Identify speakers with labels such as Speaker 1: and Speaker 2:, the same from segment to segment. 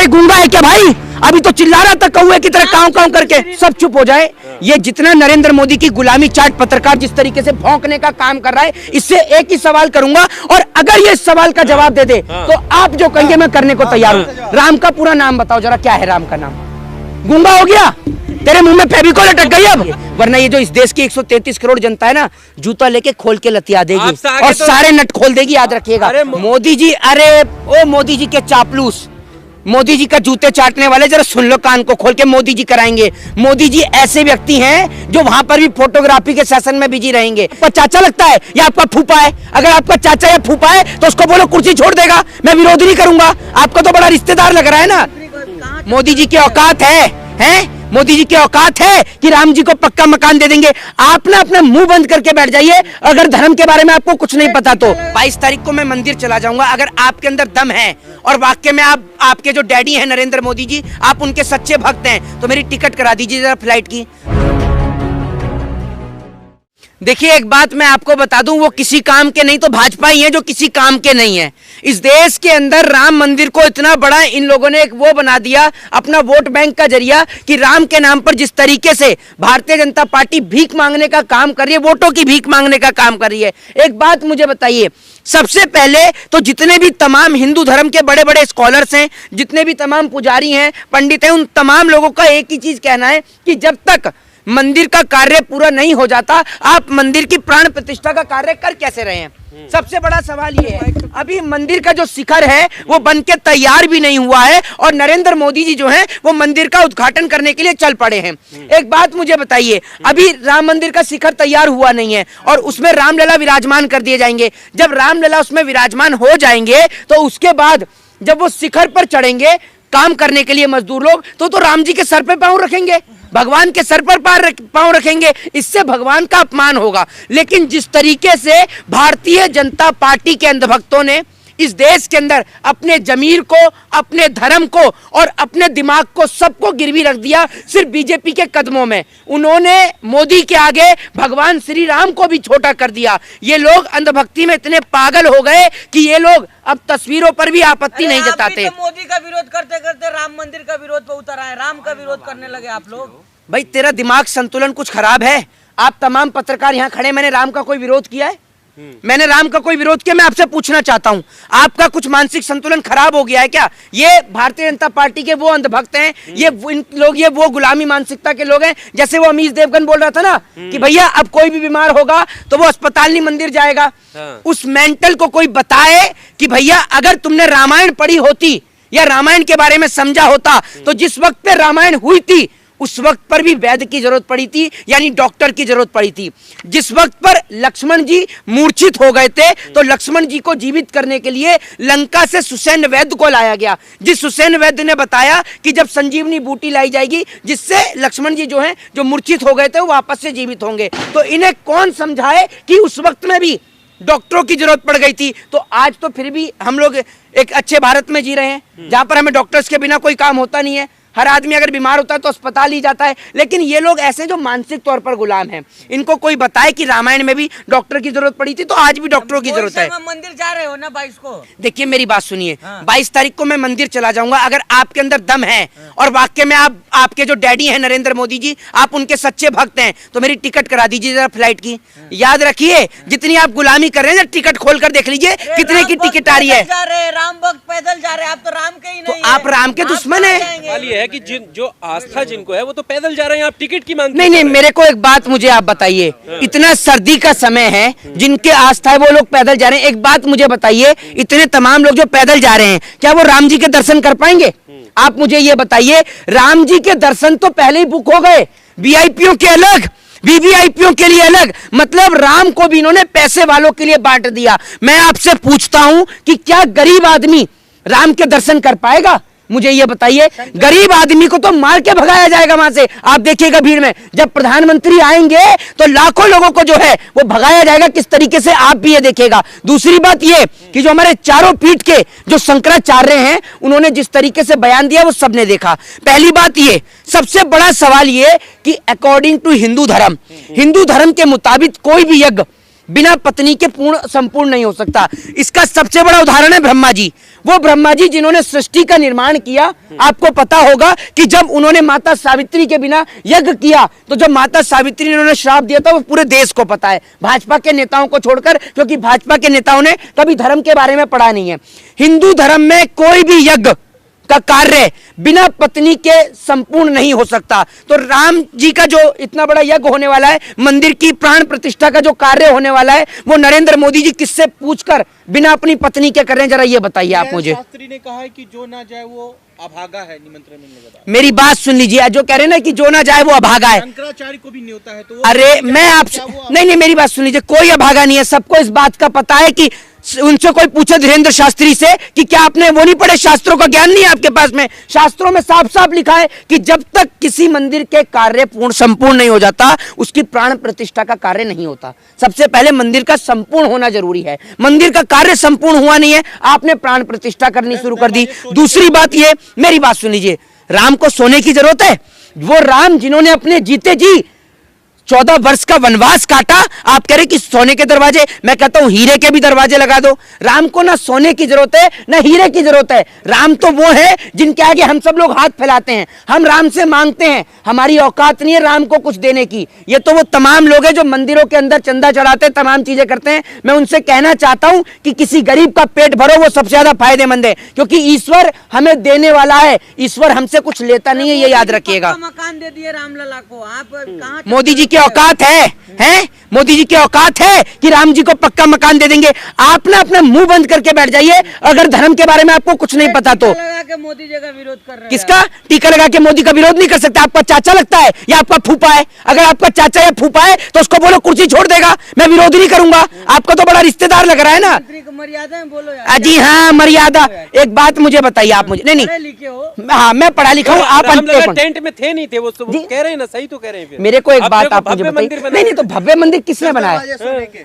Speaker 1: गूंगा है क्या भाई? अभी तो चिल्ला रहा था कौवे की तरह काऊ काऊ करके। सब चुप हो जाए। ये जितना नरेंद्र मोदी की गुलामी चाट पत्रकार जिस तरीके से भौंकने का काम कर रहा है, इससे एक ही सवाल करूंगा और अगर ये इस सवाल का जवाब दे दे तो आप जो कहेंगे मैं करने को तैयार हूं। राम का पूरा नाम बताओ जरा, क्या है राम का नाम? गूंगा हो गया? तेरे मुंह में फेविकोल अटक गई अब? वरना ये जो इस देश की 133 करोड़ जनता है ना, जूता लेके खोल के लतिया देगी और सारे नट खोल देगी, याद रखिएगा। मोदी जी, अरे ओ मोदी जी के चापलूस, मोदी जी का जूते चाटने वाले, जरा सुन लो कान को खोल के, मोदी जी कराएंगे। मोदी जी ऐसे व्यक्ति हैं जो वहां पर भी फोटोग्राफी के सेशन में बिजी रहेंगे। आपका चाचा लगता है या आपका फूफा है? अगर आपका चाचा या फूफा है तो उसको बोलो कुर्सी छोड़ देगा, मैं विरोध नहीं करूंगा। आपका तो बड़ा रिश्तेदार लग रहा है ना। मोदी जी की औकात है मोदी जी की औकात है कि राम जी को पक्का मकान दे देंगे? आप ना अपना मुंह बंद करके बैठ जाइए। अगर धर्म के बारे में आपको कुछ नहीं पता तो 22 तारीख को मैं मंदिर चला जाऊंगा। अगर आपके अंदर दम है और वाकई में आपके जो डैडी हैं नरेंद्र मोदी जी, आप उनके सच्चे भक्त हैं, तो मेरी टिकट करा दीजिए जरा फ्लाइट की। देखिए एक बात मैं आपको बता दूं, वो किसी काम के नहीं तो भाजपा ही है जो किसी काम के नहीं है। इस देश के अंदर राम मंदिर को इतना बड़ा इन लोगों ने एक वो बना दिया अपना वोट बैंक का जरिया, कि राम के नाम पर जिस तरीके से भारतीय जनता पार्टी भीख मांगने का काम कर रही है, वोटों की भीख मांगने का काम कर रही है। एक बात मुझे बताइए, सबसे पहले तो जितने भी तमाम हिंदू धर्म के बड़े बड़े स्कॉलर्स हैं, जितने भी तमाम पुजारी हैं, पंडित हैं, उन तमाम लोगों का एक ही चीज कहना है कि जब तक मंदिर का कार्य पूरा नहीं हो जाता, आप मंदिर की प्राण प्रतिष्ठा का कार्य कर कैसे रहे हैं? सबसे बड़ा सवाल ये है। अभी मंदिर का जो शिखर है वो बनके तैयार भी नहीं हुआ है और नरेंद्र मोदी जी जो हैं वो मंदिर का उद्घाटन करने के लिए चल पड़े हैं। एक बात मुझे बताइए, अभी राम मंदिर का शिखर तैयार हुआ नहीं है और उसमें रामलला विराजमान कर दिए जाएंगे। जब रामलला उसमें विराजमान हो जाएंगे तो उसके बाद जब वो शिखर पर चढ़ेंगे काम करने के लिए मजदूर लोग, तो राम जी के सर पे पांव रखेंगे, भगवान के सर पर पांव रखेंगे। इससे भगवान का अपमान होगा। लेकिन जिस तरीके से भारतीय जनता पार्टी के अंधभक्तों ने इस देश के अंदर अपने जमीर को, अपने धर्म को और अपने दिमाग को सबको गिरवी रख दिया सिर्फ बीजेपी के कदमों में, उन्होंने मोदी के आगे भगवान श्री राम को भी छोटा कर दिया। ये लोग अंधभक्ति में इतने पागल हो गए कि ये लोग अब तस्वीरों पर भी आपत्ति नहीं जताते।
Speaker 2: तो मोदी का विरोध करते करते राम मंदिर का विरोध पे उतर आए, राम का विरोध करने लगे आप लोग।
Speaker 1: भाई तेरा दिमाग संतुलन कुछ खराब है। आप तमाम पत्रकार यहाँ खड़े, मैंने राम का कोई विरोध किया है? मैंने राम का कोई विरोध किया? मैं आपसे पूछना चाहता हूं, आपका कुछ मानसिक संतुलन खराब हो गया है क्या? ये भारतीय जनता पार्टी के वो अंधभक्त हैं, ये वो गुलामी मानसिकता के लोग हैं। जैसे वो अमीश देवगन बोल रहा था ना कि भैया अब कोई भी बीमार होगा तो वो अस्पताल नहीं मंदिर जाएगा। उस मेंटल को कोई बताए कि भैया अगर तुमने रामायण पढ़ी होती या रामायण के बारे में समझा होता तो जिस वक्त पे रामायण हुई थी उस वक्त पर भी वैद्य की जरूरत पड़ी थी, यानी डॉक्टर की जरूरत पड़ी थी। जिस वक्त पर लक्ष्मण जी मूर्छित हो गए थे तो लक्ष्मण जी को जीवित करने के लिए लंका से सुसैन वैद्य को लाया गया, जिस सुसैन वैद्य ने बताया कि जब संजीवनी बूटी लाई जाएगी जिससे लक्ष्मण जी जो हैं जो मूर्छित हो गए थे वो वापस से जीवित होंगे। तो इन्हें कौन समझाए कि उस वक्त में भी डॉक्टरों की जरूरत पड़ गई थी। तो आज तो फिर भी हम लोग एक अच्छे भारत में जी रहे हैं जहां पर हमें डॉक्टर्स के बिना कोई काम होता नहीं है। हर आदमी अगर बीमार होता है तो अस्पताल ही जाता है। लेकिन ये लोग ऐसे जो मानसिक तौर पर गुलाम हैं, इनको कोई बताए कि रामायण में भी डॉक्टर की जरूरत पड़ी थी तो आज भी डॉक्टरों की जरूरत है।
Speaker 2: मंदिर जा रहे हो ना 22 को?
Speaker 1: देखिए मेरी बात सुनिए, 22 तारीख को मैं मंदिर चला जाऊंगा। अगर आपके अंदर दम है और वाकई में आपके जो डैडी हैं नरेंद्र मोदी जी, आप उनके सच्चे भक्त हैं, तो मेरी टिकट करा दीजिए जरा फ्लाइट की। याद रखिए जितनी आप गुलामी कर रहे हैं, टिकट खोल कर देख लीजिए कितने की टिकट आ रही है।
Speaker 2: राम भक्त पैदल जा रहे हैं, आप तो राम के ही नहीं।
Speaker 1: तो आप राम के दुश्मन है
Speaker 3: कि जो आस्था जिनको है वो तो पैदल जा रहे हैं, आप टिकट की मांग
Speaker 1: नहीं। मेरे को एक बात मुझे आप बताइए, इतना सर्दी का समय है, जिनके आस्था है वो लोग पैदल जा रहे हैं। एक बात मुझे बताइए, इतने तमाम लोग जो पैदल जा रहे हैं क्या वो राम जी के दर्शन कर पाएंगे? आप मुझे ये बताइए, राम जी के दर्शन तो पहले ही बुक हो गए, वीआईपीओ के अलग, वीवीआईपीओ के लिए अलग, मतलब राम को भी इन्होंने पैसे वालों के लिए बांट दिया। मैं आपसे पूछता हूं कि क्या गरीब आदमी राम के दर्शन कर पाएगा? मुझे ये बताइए, गरीब आदमी को तो मार के भगाया जाएगा वहां से। आप देखिएगा भीड़ में जब प्रधानमंत्री आएंगे तो लाखों लोगों को जो है वो भगाया जाएगा, किस तरीके से आप भी ये देखिएगा। दूसरी बात ये कि जो हमारे चारों पीठ के जो शंकराचार्य हैं उन्होंने जिस तरीके से बयान दिया वो सबने देखा। पहली बात ये, सबसे बड़ा सवाल ये कि अकॉर्डिंग टू हिंदू धर्म के मुताबिक कोई भी यज्ञ बिना पत्नी के पूर्ण संपूर्ण नहीं हो सकता। इसका सबसे बड़ा उदाहरण है ब्रह्मा जी। वो ब्रह्मा जी जिन्होंने सृष्टि का निर्माण किया, आपको पता होगा कि जब उन्होंने माता सावित्री के बिना यज्ञ किया, तो जब माता सावित्री ने उन्होंने श्राप दिया था, वो पूरे देश को पता है, भाजपा के नेताओं को छोड़कर, क्योंकि भाजपा के नेताओं ने कभी धर्म के बारे में पढ़ा नहीं है। हिंदू धर्म में कोई भी यज्ञ का कार्य बिना पत्नी के संपूर्ण नहीं हो सकता। तो राम जी का जो इतना बड़ा यज्ञ होने वाला है, मंदिर की प्राण प्रतिष्ठा का जो कार्य होने वाला है, वो नरेंद्र मोदी जी किससे पूछकर बिना अपनी पत्नी के कर रहे हैं, जरा ये बताइए आप मुझे।
Speaker 4: शास्त्री ने कहा है कि जो ना जाए वो अभागा है, निमंत्रण मिलने के बाद।
Speaker 1: मेरी बात सुन लीजिए, जो कह रहे हैं ना कि जो ना जाए वो अभागा है,
Speaker 4: शंकराचार्य को भी न्योता है, तो वो
Speaker 1: अरे मैं आपसे नहीं, मेरी बात सुन लीजिए, कोई अभागा नहीं है। सबको इस बात का पता है कि उनसे कोई पूछे धीरेन्द्र शास्त्री से कि क्या आपने वो नहीं पढ़े, शास्त्रों का ज्ञान नहीं है आपके पास में। शास्त्रों में साफ साफ लिखा है कि जब तक किसी मंदिर के कार्य पूर्ण संपूर्ण नहीं हो जाता, उसकी प्राण प्रतिष्ठा का कार्य नहीं होता। सबसे पहले मंदिर का संपूर्ण होना जरूरी है। मंदिर का कार्य संपूर्ण हुआ नहीं है, आपने प्राण प्रतिष्ठा करनी शुरू कर दी। दूसरी बात ये, मेरी बात सुन लीजिए, राम को सोने की जरूरत है? वो राम जिन्होंने अपने जीते जी 14 वर्ष का वनवास काटा, आप कह रहे कि सोने के दरवाजे, मैं कहता हूं हीरे के भी दरवाजे लगा दो। राम को ना सोने की जरूरत है ना हीरे की जरूरत है। राम तो वो है जिनके आगे हम सब लोग हाथ फैलाते हैं, हम राम से मांगते हैं, हमारी औकात नहीं है राम को कुछ देने की। ये तो वो तमाम लोग हैं जो मंदिरों के अंदर चंदा चढ़ाते हैं, तमाम चीजें करते हैं। मैं उनसे कहना चाहता हूं कि किसी गरीब का पेट भरो, वो सबसे ज्यादा फायदेमंद है, क्योंकि ईश्वर हमें देने वाला है, ईश्वर हमसे कुछ लेता नहीं है, ये याद रखिएगा।
Speaker 2: मकान दे दिए रामलला को, आप कहाँ
Speaker 1: मोदी जी की औकात है मोदी जी की औकात है कि राम जी को पक्का मकान दे देंगे? आप ना अपना मुंह बंद करके बैठ जाइए, अगर धर्म के बारे में आपको कुछ नहीं पता तो।
Speaker 2: लगा के मोदी जी का विरोध कर रहे हैं।
Speaker 1: किसका टीका लगा के मोदी का विरोध नहीं कर सकता? आपका चाचा लगता है या आपका फूफा है? अगर आपका चाचा या फूफा है तो उसको बोलो कुर्सी छोड़ देगा, मैं विरोध नहीं करूंगा। आपका तो बड़ा रिश्तेदार लग रहा है ना।
Speaker 2: मर्यादा में बोलो यार।
Speaker 1: जी हाँ, मर्यादा। एक बात मुझे बताइए आप मुझे। नहीं
Speaker 2: लिखे हो?
Speaker 1: हाँ, मैं पढ़ा लिखा हूँ। आप
Speaker 3: टेंट में थे नहीं थे, वो कह रहे हैं ना, सही तो कह रहे हैं।
Speaker 1: मेरे को एक बात आप मुझे बताइए। नहीं, तो भव्य मंदिर किसने बनाया?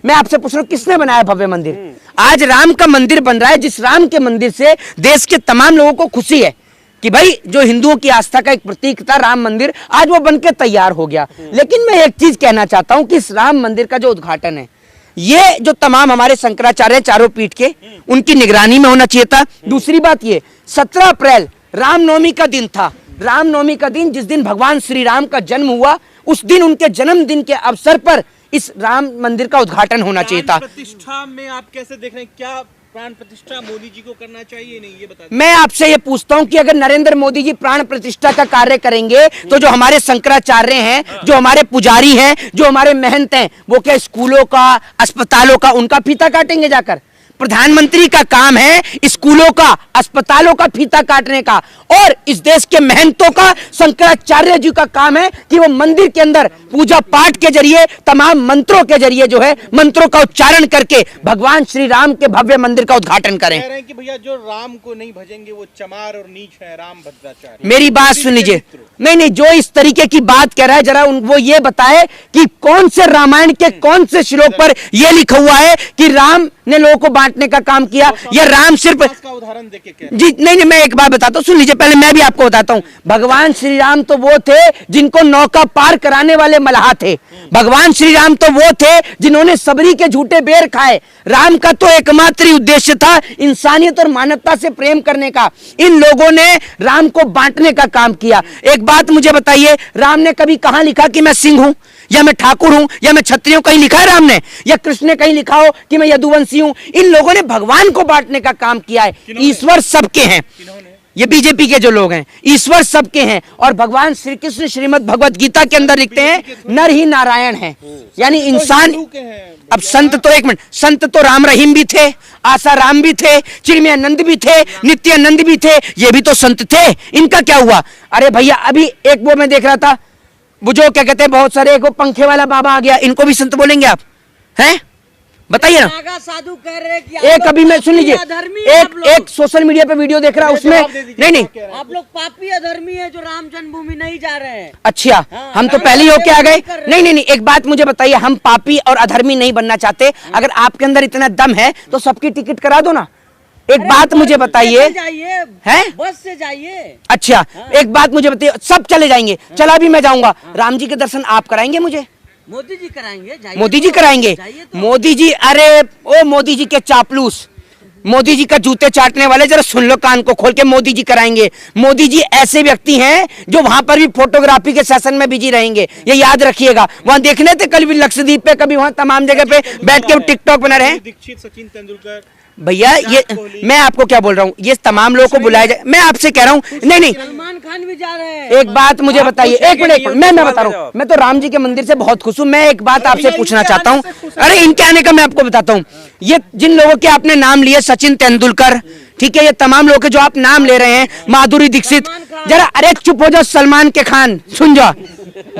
Speaker 1: मैं आपसे पूछ रहा हूँ, किसने बनाया भव्य मंदिर? आज राम का मंदिर बन रहा है, जिस राम के मंदिर से देश के तमाम लोगों को खुशी है कि भाई जो हिंदुओं की आस्था का एक प्रतीक था राम मंदिर, आज वो बनके तैयार हो गया। लेकिन मैं एक चीज कहना चाहता हूं कि इस राम मंदिर का जो उद्घाटन है, ये जो तमाम हमारे शंकराचार्य चारों पीठ के, उनकी निगरानी में होना चाहिए था। दूसरी बात ये, 17 अप्रैल रामनवमी का दिन था। रामनवमी का दिन, जिस दिन भगवान श्री राम का जन्म हुआ, उस दिन उनके जन्मदिन के अवसर पर इस राम मंदिर का उद्घाटन होना चाहिए था।
Speaker 4: प्रतिष्ठा में आप कैसे देख रहे हैं? क्या प्राण प्रतिष्ठा मोदी जी को करना चाहिए नहीं, ये बता।
Speaker 1: मैं आपसे ये पूछता हूं कि अगर नरेंद्र मोदी जी प्राण प्रतिष्ठा का कार्य करेंगे तो जो हमारे शंकराचार्य हैं, जो हमारे पुजारी हैं, जो हमारे महंत हैं, वो क्या स्कूलों का, अस्पतालों का उनका फीता काटेंगे जाकर? प्रधानमंत्री का काम है स्कूलों का, अस्पतालों का फीता काटने का, और इस देश के महंतों का, शंकराचार्य जी का काम है कि वो मंदिर के अंदर पूजा पाठ के जरिए, तमाम मंत्रों के जरिए जो है, मंत्रों का उच्चारण करके भगवान श्री राम के भव्य मंदिर का उद्घाटन करें।
Speaker 4: कह रहे हैं कि भैया जो राम को नहीं भजेंगे वो चमार और नीच है, राम भद्राचार्य।
Speaker 1: मेरी बात सुन लीजिए। नहीं, जो इस तरीके की बात कह रहा है, जरा वो ये बताए कि कौन से रामायण के कौन से श्लोक पर यह लिखा हुआ है कि राम ने लोगों को बांटने का काम किया, या राम सिर्फ
Speaker 4: का उदाहरण देके कह
Speaker 1: जी। नहीं, मैं एक बात बताता हूँ, सुन लीजिए, पहले मैं भी आपको बताता हूँ। भगवान श्री राम तो वो थे जिनको नौका पार कराने वाले मल्लाह थे। भगवान श्री राम तो वो थे जिन्होंने सबरी के झूठे बेर खाए। राम का तो एकमात्र उद्देश्य था इंसानियत और मानवता से प्रेम करने का। इन लोगों ने राम को बांटने का काम किया। एक बात मुझे बताइए, राम ने कभी कहां लिखा कि मैं सिंह हूं, या मैं ठाकुर हूं, या मैं क्षत्रिय हूं? कहीं लिखा है राम ने? या कृष्ण ने कहीं लिखा हो कि मैं यदुवंशी हूं? इन लोगों ने भगवान को बांटने का काम किया है। ईश्वर सबके हैं, ये बीजेपी के जो लोग हैं, ईश्वर सबके हैं। और भगवान श्री कृष्ण श्रीमद् भगवत गीता के अंदर लिखते हैं, नर ही नारायण है, यानी इंसान। अब संत तो, एक मिनट, संत तो राम रहीम भी थे, आशा राम भी थे, चिन्मयानंद भी थे, नित्यानंद भी थे, ये भी तो संत थे। इनका क्या हुआ? अरे भैया, अभी एक वो मैं देख रहा था, वो जो क्या कहते हैं, बहुत सारे, एक वो पंखे वाला बाबा आ गया, इनको भी संत बोलेंगे आप? हैं, बताइए ना।
Speaker 2: साधु कह रहे कि
Speaker 1: एक अभी मैं सुन लीजिए, एक सोशल मीडिया पे वीडियो देख रहा हूं, उसमें नहीं,
Speaker 2: आप लोग पापी अधर्मी है जो राम जन्मभूमि नहीं जा रहे हैं।
Speaker 1: अच्छा, हम तो पहले ही होके आ गए। नहीं, एक बात मुझे बताइए, हम पापी और अधर्मी नहीं बनना चाहते। अगर आपके अंदर इतना दम है तो सबकी टिकट करा दो ना। एक बात मुझे बताइए, हैं?
Speaker 2: बस से जाइए।
Speaker 1: अच्छा, एक बात मुझे बताइए, सब चले जाएंगे, चला भी मैं जाऊंगा, राम जी के दर्शन आप कराएंगे मुझे?
Speaker 2: मोदी जी कराएंगे, जाइए
Speaker 1: मोदी जी
Speaker 2: तो,
Speaker 1: कराएंगे?
Speaker 2: जाइए तो।
Speaker 1: मोदी जी, अरे ओ मोदी जी के चापलूस, मोदी जी का जूते चाटने वाले, जरा सुन लो कान को खोल के, मोदी जी कराएंगे। मोदी जी ऐसे व्यक्ति हैं जो वहां पर भी फोटोग्राफी के सेशन में बिजी रहेंगे, ये याद रखिएगा। वहां देखने थे कल भी लक्षद्वीप पे, कभी वहां तमाम जगह पे बैठ के टिकटॉक बना रहे हैं।
Speaker 4: दीक्षित, सचिन तेंदुलकर,
Speaker 1: भैया ये मैं आपको क्या बोल रहा हूँ, ये तमाम लोगों को बुलाया जाए। मैं आपसे कह रहा हूँ, नहीं नहीं,
Speaker 2: सलमान खान भी जा रहे हैं।
Speaker 1: एक बात मुझे बताइए, एक मिनट, मैं बता रहा हूँ, मैं तो राम जी के मंदिर से बहुत खुश हूँ। मैं एक बात आपसे पूछना चाहता हूँ, अरे इनके आने का मैं आपको बताता हूँ। ये जिन लोगों के आपने नाम लिए, सचिन तेंदुलकर, ठीक है, ये तमाम लोगों के जो आप नाम ले रहे हैं, माधुरी दीक्षित, जरा अरे चुप हो जाओ, सलमान के खान सुन जाओ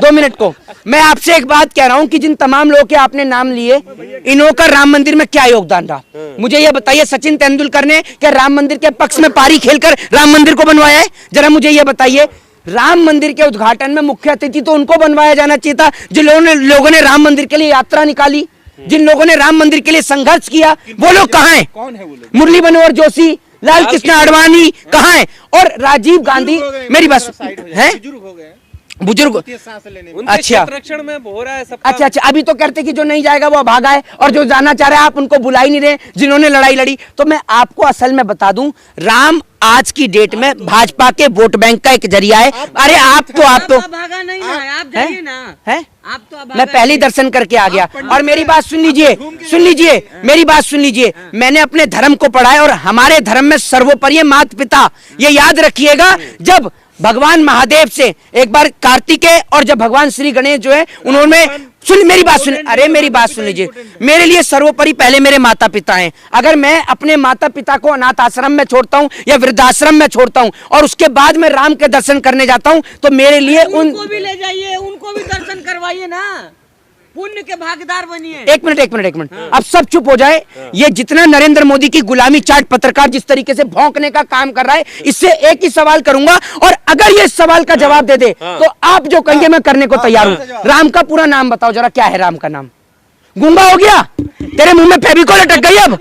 Speaker 1: 2 मिनट को। मैं आपसे एक बात कह रहा हूं कि जिन तमाम लोगों के आपने नाम लिए, इन्हों का राम मंदिर में क्या योगदान रहा, मुझे ये बताइए। सचिन तेंदुलकर ने क्या राम मंदिर के पक्ष में पारी खेलकर राम मंदिर को बनवाया है? जरा मुझे ये बताइए। राम मंदिर के उद्घाटन में मुख्य अतिथि तो उनको बनवाया जाना चाहिए था जिन लोगों ने राम मंदिर के लिए यात्रा निकाली, जिन लोगों ने राम मंदिर के लिए संघर्ष किया। वो लोग कहाँ हैं?
Speaker 4: कौन है वो लोग?
Speaker 1: मुरली मनोहर जोशी, लाल कृष्ण आडवाणी कहाँ हैं? और राजीव गांधी, मेरी बात है,
Speaker 4: बुजुर्ग हो गए,
Speaker 1: बुजुर्ग,
Speaker 4: सांस लेने में।
Speaker 3: उनके
Speaker 1: अच्छा।
Speaker 3: संरक्षण में हो रहा है सबका।
Speaker 1: अच्छा, अभी तो कहते कि जो नहीं जाएगा वो भागा है, और जो जाना चाह रहा है आप उनको बुला ही नहीं रहे, जिन्होंने लड़ाई लड़ी। तो मैं आपको असल में बता दूं, राम आज की डेट में भाजपा के वोट बैंक का एक जरिया है। अरे आप तो
Speaker 2: भागा नहीं ना, आप जाइए ना,
Speaker 1: है,
Speaker 2: आप तो
Speaker 1: मैं पहले ही दर्शन करके आ गया। और मेरी बात सुन लीजिए, मेरी बात सुन लीजिए। मैंने अपने धर्म को पढ़ा है, और हमारे धर्म में सर्वोपरि माता पिता, ये याद रखिएगा। जब भगवान महादेव से एक बार कार्तिकेय, और जब भगवान श्री गणेश जो है, उन्होंने सुन मेरी बात सुन, अरे मेरी बात सुन लीजिए। मेरे लिए सर्वोपरि पहले मेरे माता पिता हैं। अगर मैं अपने माता पिता को अनाथ आश्रम में छोड़ता हूँ या वृद्धाश्रम में छोड़ता हूँ, और उसके बाद मैं राम के दर्शन करने जाता हूँ, तो मेरे लिए
Speaker 2: उनको भी ले जाइए, उनको भी दर्शन करवाइए ना, पुण्य के भागीदार बनिए।
Speaker 1: एक मिनट, अब सब चुप हो जाए। ये जितना नरेंद्र मोदी की गुलामी चाट पत्रकार जिस तरीके से भौंकने का काम कर रहा है, इससे एक ही सवाल करूंगा, और अगर ये सवाल का जवाब दे दे तो आप जो कहेंगे मैं करने को तैयार हूं। राम का पूरा नाम बताओ जरा, क्या है राम का नाम? गूंगा हो गया? तेरे मुंह में फेविकोल अटक गई अब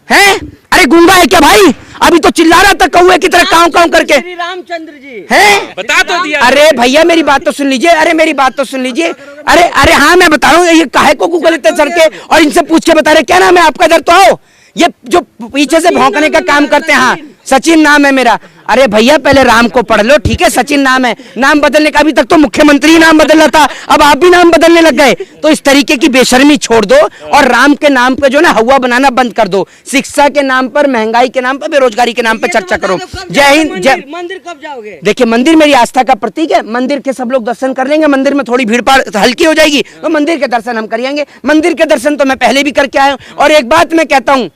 Speaker 1: है? अरे गूंगा है क्या भाई? अभी तो चिल्ला रहा था कौवे की तरह काऊ काऊ करके।
Speaker 2: श्री रामचंद्र जी
Speaker 1: हैं?
Speaker 3: बता तो दिया।
Speaker 1: अरे भैया मेरी बात तो सुन लीजिए, अरे मेरी बात तो सुन लीजिए। अरे हाँ मैं बता रहा हूँ, ये काहे को गूगल इतने चढ़ के और इनसे पूछ के बता रहे क्या नाम है आपका? इधर तो आओ। ये जो पीछे से भौंकने का काम करते हैं, हाँ सचिन नाम है मेरा। अरे भैया पहले राम को पढ़ लो, ठीक है, सचिन नाम है। नाम बदलने का, अभी तक तो मुख्यमंत्री नाम बदलना था, अब आप भी नाम बदलने लग गए। तो इस तरीके की बेशर्मी छोड़ दो, और राम के नाम पे जो ना हवा बनाना बंद कर दो। शिक्षा के नाम पर, महंगाई के नाम पर, बेरोजगारी के नाम पर चर्चा करो। जय हिंद, जय।
Speaker 2: मंदिर कब जाओगे?
Speaker 1: देखिए मंदिर मेरी आस्था का प्रतीक है, मंदिर के सब लोग दर्शन कर लेंगे, मंदिर में थोड़ी भीड़ भाड़ हल्की हो जाएगी, तो मंदिर के दर्शन हम करेंगे। मंदिर के दर्शन तो मैं पहले भी करके आया हूं। और एक बात मैं कहता हूं,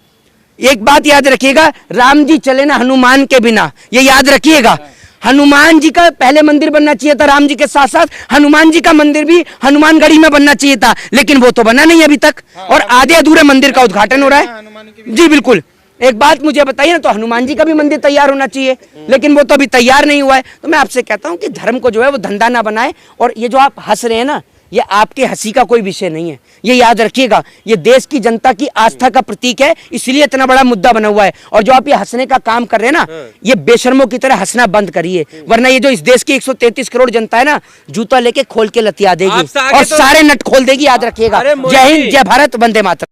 Speaker 1: एक बात याद रखिएगा, राम जी चले ना हनुमान के बिना, ये याद रखिएगा। हनुमान जी का पहले मंदिर बनना चाहिए था, राम जी के साथ साथ हनुमान जी का मंदिर भी हनुमानगढ़ी में बनना चाहिए था, लेकिन वो तो बना नहीं अभी तक, और आधे अधूरे मंदिर का उद्घाटन हो रहा है। जी बिल्कुल, एक बात मुझे बताइए ना, तो हनुमान जी का भी मंदिर तैयार होना चाहिए, लेकिन वो तो अभी तैयार नहीं हुआ है। तो मैं आपसे कहता हूं कि धर्म को जो है वो धंधा ना बनाए, और ये जो आप हंस रहे हैं ना, ये आपके हंसी का कोई विषय नहीं है, ये याद रखिएगा। ये देश की जनता की आस्था का प्रतीक है, इसलिए इतना बड़ा मुद्दा बना हुआ है। और जो आप ये हंसने का काम कर रहे हैं ना, ये बेशर्मों की तरह हंसना बंद करिए, वरना ये जो इस देश की 133 करोड़ जनता है ना, जूता लेके खोल के लतिया देगी और सारे नट खोल देगी, याद रखिएगा। जय हिंद, जय भारत, वंदे मातरम।